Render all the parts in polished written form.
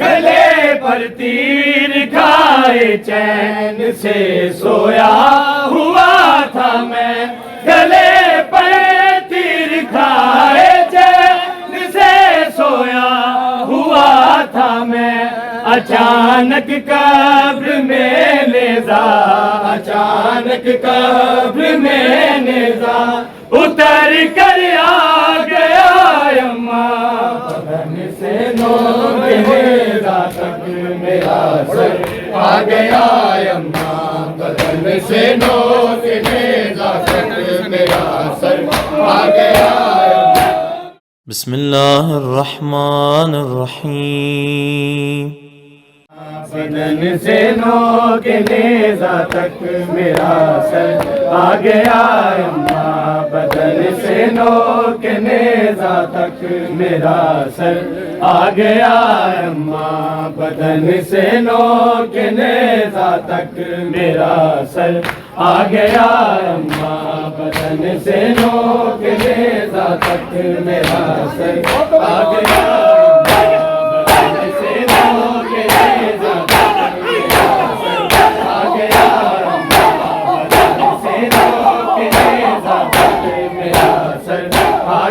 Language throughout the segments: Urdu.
گلے پر تیر کھائے چین سے سویا ہوا تھا میں، گلے پر تیر کھائے چین سے سویا ہوا تھا میں، اچانک قبر میں نیزا، اچانک قبر میں نیزا اتر کر آ گیا اماں، بدن سے نور نیزا تک میرا سر آ گیا اماں، بدن سے نور نیزا تک میرا سر آ گیا اماں۔ بسم اللہ الرحمن الرحیم۔ بدن سے نوک نیزا تک میرا سر آ گیا اماں، بدن سے نوک نیزا تک میرا سر آ گیا اماں، بدن سے نوک نیزا تک میرا سر آ گیا اماں، بدن سے نوک نیزا تک میرا سر آ گیا۔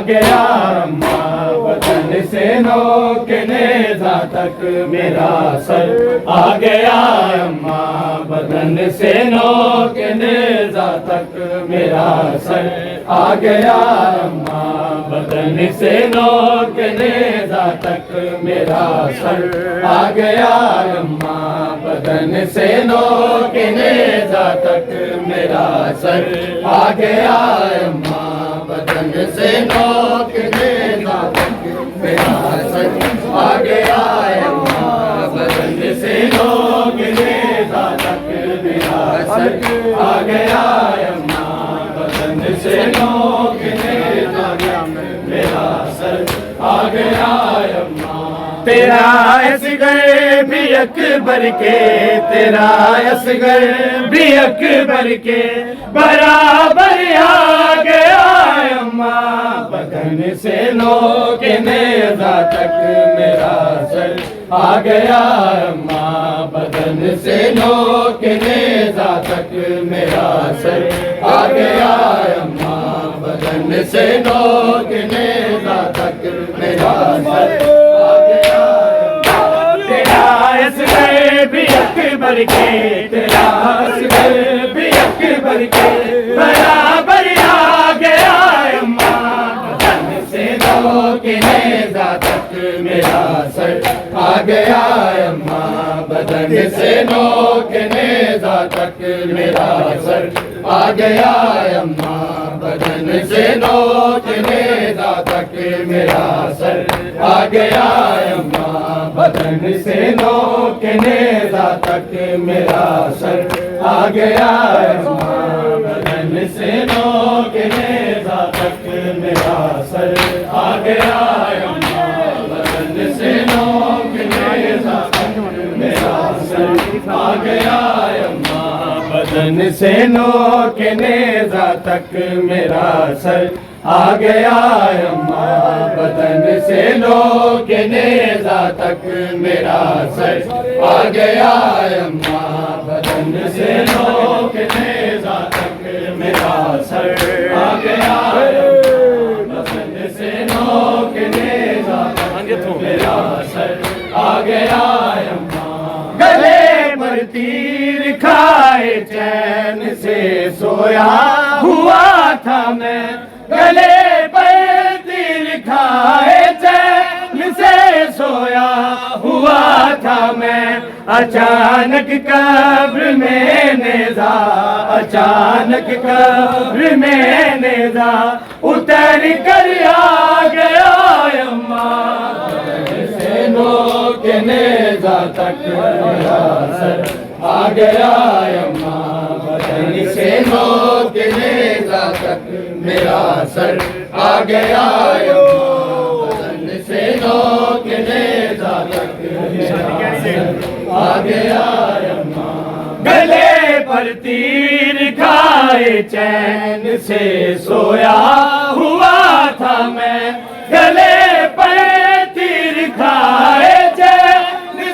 گیا اماں، بدن سے نوک نیزا تک میرا سر آ گیا اماں، بدن سے نوک نیزا تک میرا سر آ گیا اماں، بدن سے نوک نیزا تک میرا سر آ گیا اماں، بدن سے نوک نیزا تک میرا سر آ گیا اماں، بدن سے نوک نیزا تک میرا سر آ گیا اماں، بدن سے نوک نیزا تک میرا سر آ گیا اماں، بدن سے نوک نیزا تک میرا سر آ گیا اماں۔ تیرا اصغر بھی اکبر کے، تیرا اصغر بھی اکبر کے برابر آ گیا اماں، بدن سے نوک نیزا تک میرا سر آ گیا اماں، بدن سے نوک نیزا تک میرا سر آ گیا اماں، بدن سے نوک نیزا تک میرا سر آ گیا اماں۔ تیرا اصغر بھی اکبر کے، تیرا اصغر بھی اکبر کے برابر آ گیا اماں، بدن سے نوک نیزا تک میرا سر آ گیا اماں، بدن سے نوک نیزا تک میرا سر آ گیا اماں، بدن سے نوک نیزا تک میرا سر آ گیا اماں، بدن سے نوک نیزا تک میرا سر آ گیا اماں، بدن سے نوک نیزا تک میرا سر آ گیا اماں، بدن سے نوک نیزا تک میرا سر آ گیا اماں، بدن سے نوک نیزا تک میرا سر آ گیا اماں، بدن سے نوک نیزا تک میرا سر آ گیا اماں، بدن سے نوک نیزا تک میرا سر آ گیا، بدن سے نوک نیزا تک میرا سر آ گیا اماں، گلے پر تیر کھائے چین سے سویا ہوا تھا میں، گلے پر تیر کھائے چین سے سویا ہوا تھا میں، اچانک قبر میں نیزا، اچانک قبر میں نیزا اتر کر آ گیا اماں، بدن سے نوک نیزا تک میرا سر آ گیا اماں، بدن سے نوک نیزا تک میرا سر آ گیا اماں، بدن سے نوک نیزا تک میرا سر آ گیا اماں، گلے پر تیر کھائے چین سے سویا ہوا تھا میں، گلے پر تیر کھائے چین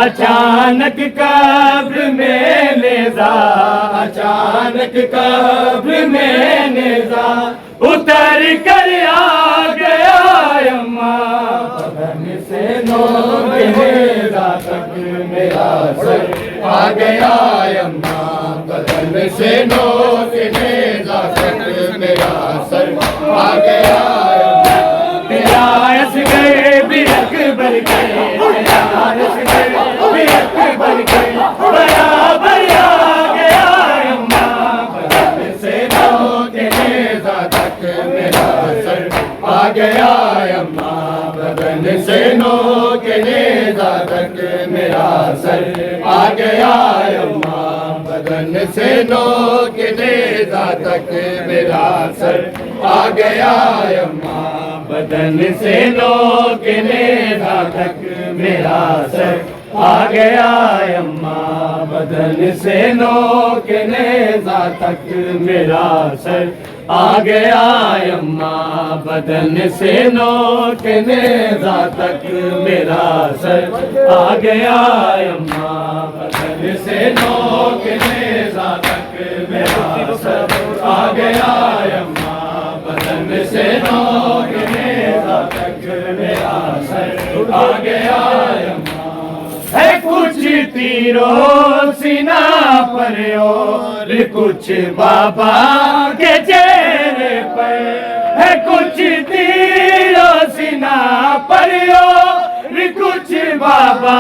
اچانک قبر میں نیزا، اچانک قبر میں نیزا اتر کر آ گیا اماں، بدن سے نور نیزا تک میرا سر آ گیا اماں، بدن سے نور نیزا تک میرا سر آ گیا اماں، میرا اصغر بھی اکبر کے، میرا اصغر بھی اکبر کے برابر آ گیا اماں، بدن سے نور نیزا تک میرا سر آ گیا اماں، بدن سے نوک نیزا تک میرا سر آ گیا اماں، بدن سے نوک نیزا تک میرا سر آ گیا اماں، بدن سے نوک نیزا تک میرا سر آ گیا اماں، بدن سے نوک نیزا تک میرا سر آ گیا اماں، بدن سے نوک نیزا تک میرا سر آ گیا اماں، بدن سے نوک نیزا تک میرا سر آ گیا اماں، بدن سے نوک نیزا تک میرا سر آ گیا اماں، ہے کچھ تیروں سینہ پر اور کچھ بابا کے چہرے پر، ہے کچھ تیروں سینہ پر اور کچھ بابا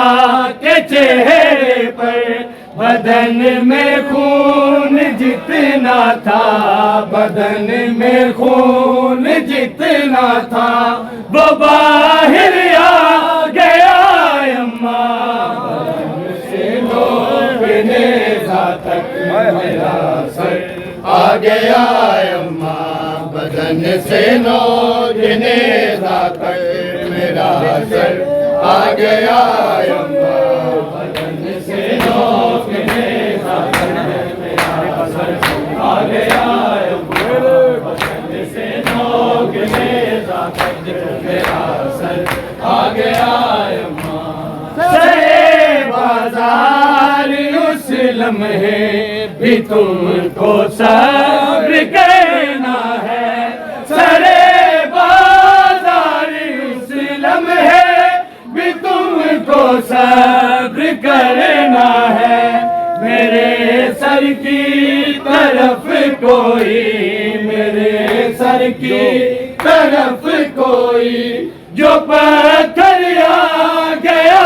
کے چہرے پر، بدن میں خون جتنا تھا، بدن میں خون جتنا تھا وہ باہر آ گیا اماں، بدن سے نوک نیزا تک میرا سر آ گیا اماں، بدن سے نوک نیزا تک میرا سر آ گیا اماں، بدن سے نوک نیزا تک میرا سر آ گیا اماں، بدن سے نوک نیزا تک میرا سر آ گیا اماں، سرے بازار اس لمحے بھی تم کو صبر کرنا ہے، سرے بازار اس لمحے بھی تم کو صبر کرنا ہے، میرے سر کی طرف کوئی، میرے سر کی طرف کوئی جو پتھر آ گیا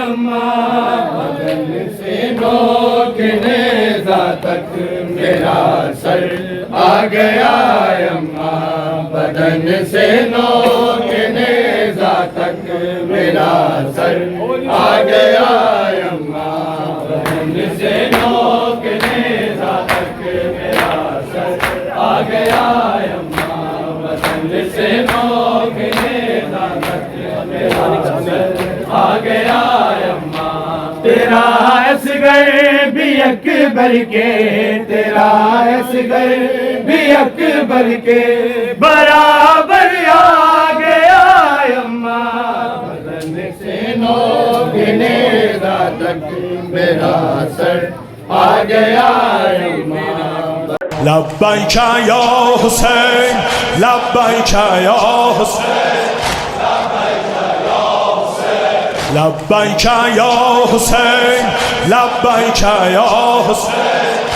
اماں، بدن سے نوک نیزا تک میرا سر آ گیا اماں، بدن سے نوک نیزا تک میرا سر آ گیا اماں، بدن سے نوک نیزا تک میرا سر آ گیا اماں، بدن سے نوک نیزا تک میرا سر آ گیا اماں، تیرا اصغر بھی اکبر کے، تیرا اصغر بھی اکبر کے برابر آ گیا اماں، بدن سے نوک نیزا تک میرا سر آ گیا اماں، لبیک یا حسین، لبیک یا حسین، لبیک یا حسین، لبیک یا حسین،